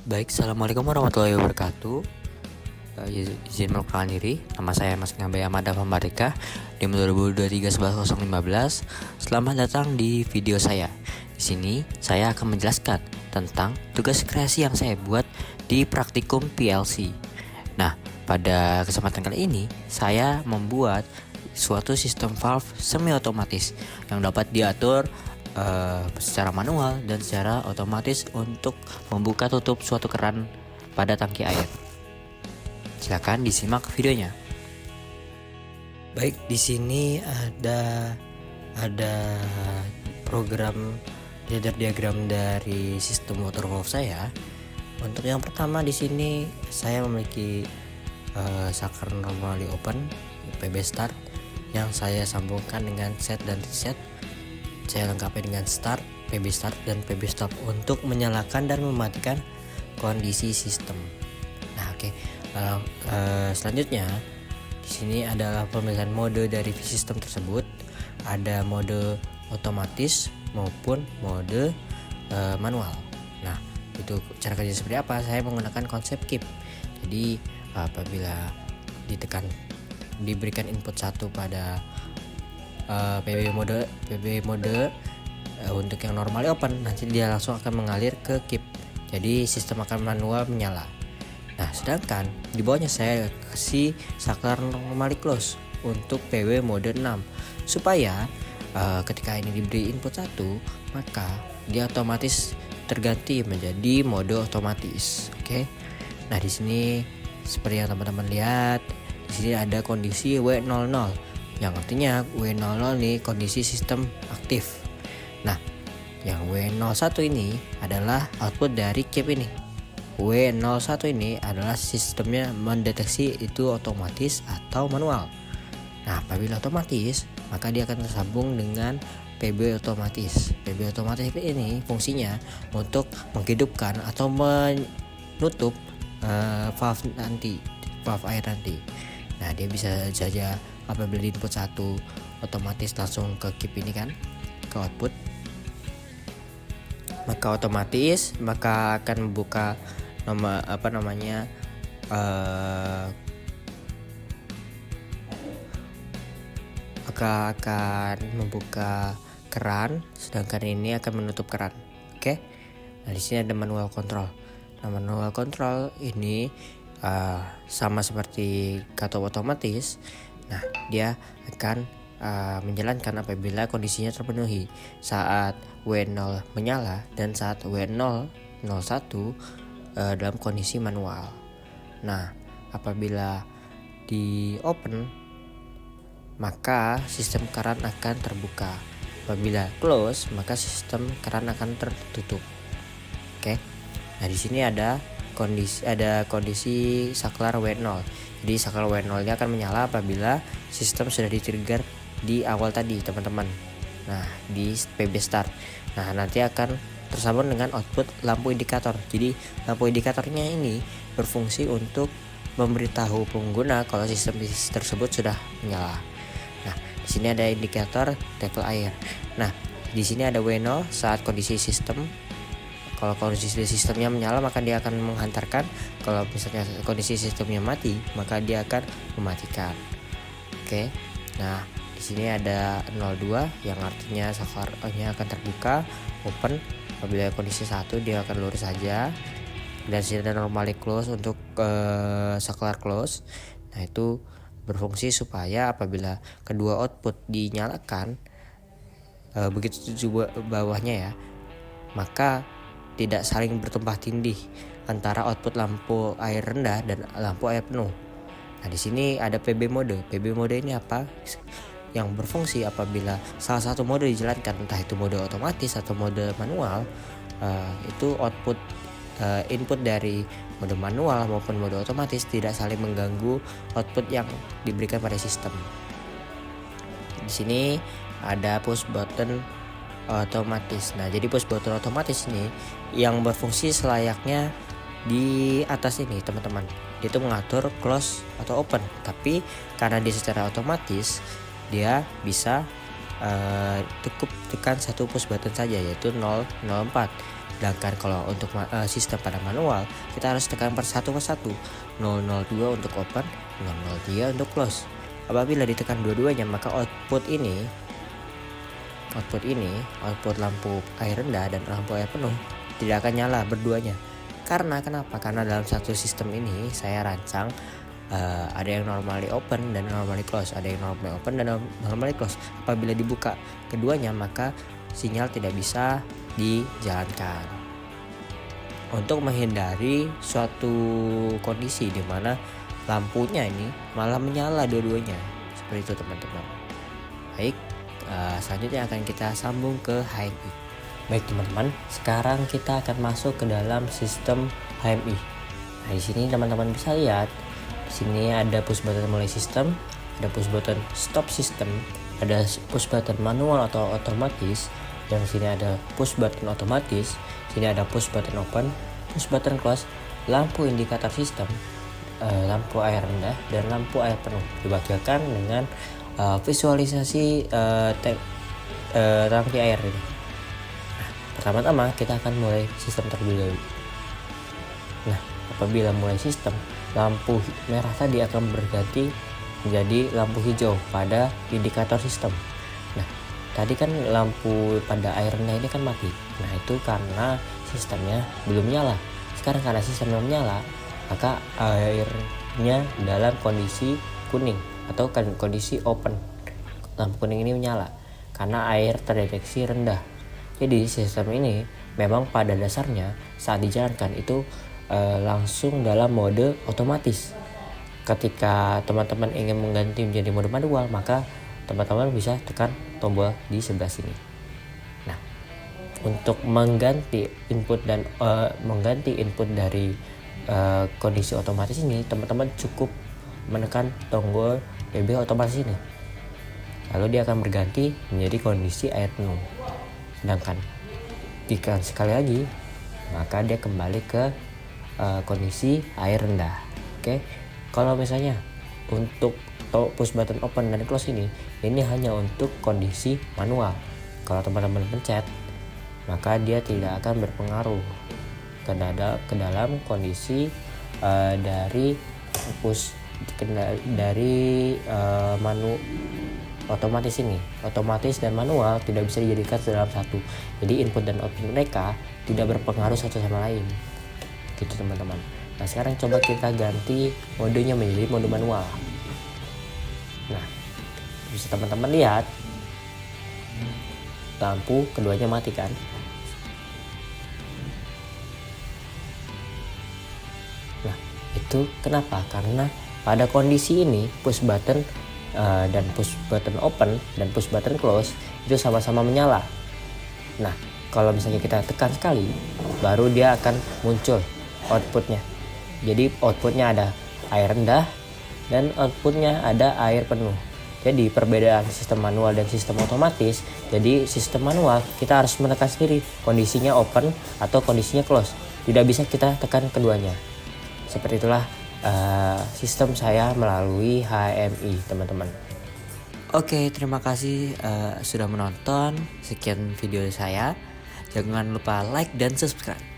Baik, Assalamualaikum warahmatullahi wabarakatuh. Izin memperkenalkan diri, nama saya Mas Ngabe Ahmad Dafambarika, di 2023 11.015. Selamat datang di video saya. Di sini saya akan menjelaskan tentang tugas kreasi yang saya buat di praktikum PLC. Nah, pada kesempatan kali ini saya membuat suatu sistem valve semi otomatis yang dapat diatur secara manual dan secara otomatis untuk membuka tutup suatu keran pada tangki air. Silakan disimak videonya. Baik, di sini ada program ladder diagram dari sistem water valve saya. Untuk yang pertama di sini saya memiliki saklar normally open PB start yang saya sambungkan dengan set dan reset. Saya lengkapi dengan start, PB start dan PB stop untuk menyalakan dan mematikan kondisi sistem. Nah, oke. Selanjutnya di sini adalah pemilihan mode dari sistem tersebut. Ada mode otomatis maupun mode manual. Nah, itu cara kerja seperti apa? Saya menggunakan konsep keep. Jadi apabila diberikan input 1 pada PB mode untuk yang normally open, nanti dia langsung akan mengalir ke keep. Jadi sistem akan manual menyala. Nah, sedangkan di bawahnya saya kasih saklar normally close untuk PB mode 6 supaya ketika ini diberi input 1, maka dia otomatis terganti menjadi mode otomatis. Oke. Nah, di sini seperti yang teman-teman lihat, di sini ada kondisi W00 yang artinya W00 ini kondisi sistem aktif. Nah, yang W01 ini adalah output dari keep ini. W01 ini adalah sistemnya mendeteksi itu otomatis atau manual. Nah, apabila otomatis, maka dia akan tersambung dengan PB otomatis. PB otomatis ini fungsinya untuk menghidupkan atau menutup valve air nanti. Nah, dia bisa saja apabila di input 1 otomatis langsung ke keep ini kan, ke output, maka otomatis akan membuka akan membuka keran, sedangkan ini akan menutup keran. Oke. Nah, di sini ada manual control. Nah, manual control ini sama seperti kata otomatis. Nah, dia akan menjalankan apabila kondisinya terpenuhi saat W0 menyala dan saat W001 dalam kondisi manual. Nah, apabila di open, maka sistem keran akan terbuka. Apabila close, maka sistem keran akan tertutup. Oke. Nah, di sini ada kondisi saklar W0. Jadi saklar W0 nya akan menyala apabila sistem sudah di-trigger di awal tadi, teman-teman. Nah, di PB start. Nah, nanti akan tersambung dengan output lampu indikator. Jadi lampu indikatornya ini berfungsi untuk memberitahu pengguna kalau sistem tersebut sudah menyala. Nah, di sini ada indikator level air. Nah, di sini ada W0 saat kondisi sistem. Kalau kondisi sistemnya menyala, maka dia akan menghantarkan. Kalau misalnya kondisi sistemnya mati, maka dia akan mematikan. Oke. Nah, di sini ada 02 yang artinya saklarnya akan terbuka, open. Apabila kondisi 1, dia akan lurus saja. Dan sini ada normally close untuk saklar close. Nah, itu berfungsi supaya apabila kedua output dinyalakan, begitu juga bawahnya ya, maka tidak saling bertumpah tindih antara output lampu air rendah dan lampu air penuh. Nah, di sini ada PB mode. PB mode ini apa? Yang berfungsi apabila salah satu mode dijalankan, entah itu mode otomatis atau mode manual, itu output input dari mode manual maupun mode otomatis tidak saling mengganggu output yang diberikan pada sistem. Di sini ada push button otomatis. Nah, jadi push button otomatis ini yang berfungsi selayaknya di atas ini, teman-teman. Dia itu mengatur close atau open, tapi karena dia secara otomatis, dia bisa cukup tekan satu push button saja, yaitu 004. Sedangkan kalau untuk sistem pada manual, kita harus tekan persatu 002 untuk open, 003 untuk close. Apabila ditekan dua-duanya, maka output lampu air rendah dan lampu air penuh tidak akan nyala berduanya. Karena kenapa? Karena dalam satu sistem ini saya rancang ada yang normally open dan normally close, ada yang normally open dan normally close. Apabila dibuka keduanya, maka sinyal tidak bisa dijalankan. Untuk menghindari suatu kondisi di mana lampunya ini malah menyala dua-duanya, seperti itu teman-teman. Baik, selanjutnya akan kita sambung ke HMI. Baik teman-teman, sekarang kita akan masuk ke dalam sistem HMI. Nah, di sini teman-teman bisa lihat, di sini ada push button mulai sistem, ada push button stop sistem, ada push button manual atau otomatis, dan di sini ada push button otomatis, sini ada push button open, push button close, lampu indikator sistem, lampu air rendah dan lampu air penuh. Dibagikan dengan visualisasi tangki air ini. Nah, pertama-tama kita akan mulai sistem terlebih dahulu. Nah, apabila mulai sistem, lampu merah tadi akan berganti menjadi lampu hijau pada indikator sistem. Nah, tadi kan lampu pada air rendah ini kan mati. Nah, itu karena sistemnya belum nyala. Sekarang karena sistemnya menyala, maka airnya dalam kondisi kuning atau kondisi open. Lampu kuning ini menyala karena air terdeteksi rendah. Jadi sistem ini memang pada dasarnya saat dijalankan itu langsung dalam mode otomatis. Ketika teman-teman ingin mengganti menjadi mode manual, maka teman-teman bisa tekan tombol di sebelah sini. Nah, untuk mengganti input dari kondisi otomatis ini, teman-teman cukup menekan tombol DB otomatis ini, lalu dia akan berganti menjadi kondisi air penuh. Sedangkan jika sekali lagi, maka dia kembali ke kondisi air rendah. Oke, kalau misalnya untuk push button open dan close ini hanya untuk kondisi manual. Kalau teman-teman pencet, maka dia tidak akan berpengaruh ke dalam kondisi dari otomatis ini. Otomatis dan manual tidak bisa dijadikan dalam satu. Jadi input dan output mereka tidak berpengaruh satu sama lain. Gitu teman-teman. Nah, sekarang coba kita ganti modenya menjadi mode manual. Nah, bisa teman-teman lihat lampu keduanya mati kan. Nah, itu kenapa? Karena pada kondisi ini push button dan push button open dan push button close itu sama-sama menyala. Nah, kalau misalnya kita tekan sekali, baru dia akan muncul outputnya. Jadi outputnya ada air rendah dan outputnya ada air penuh. Jadi perbedaan sistem manual dan sistem otomatis, jadi sistem manual kita harus menekan sendiri kondisinya open atau kondisinya close. Tidak bisa kita tekan keduanya. Seperti itulah sistem saya melalui HMI, teman-teman. Oke, terima kasih sudah menonton. Sekian video saya. Jangan lupa like dan subscribe.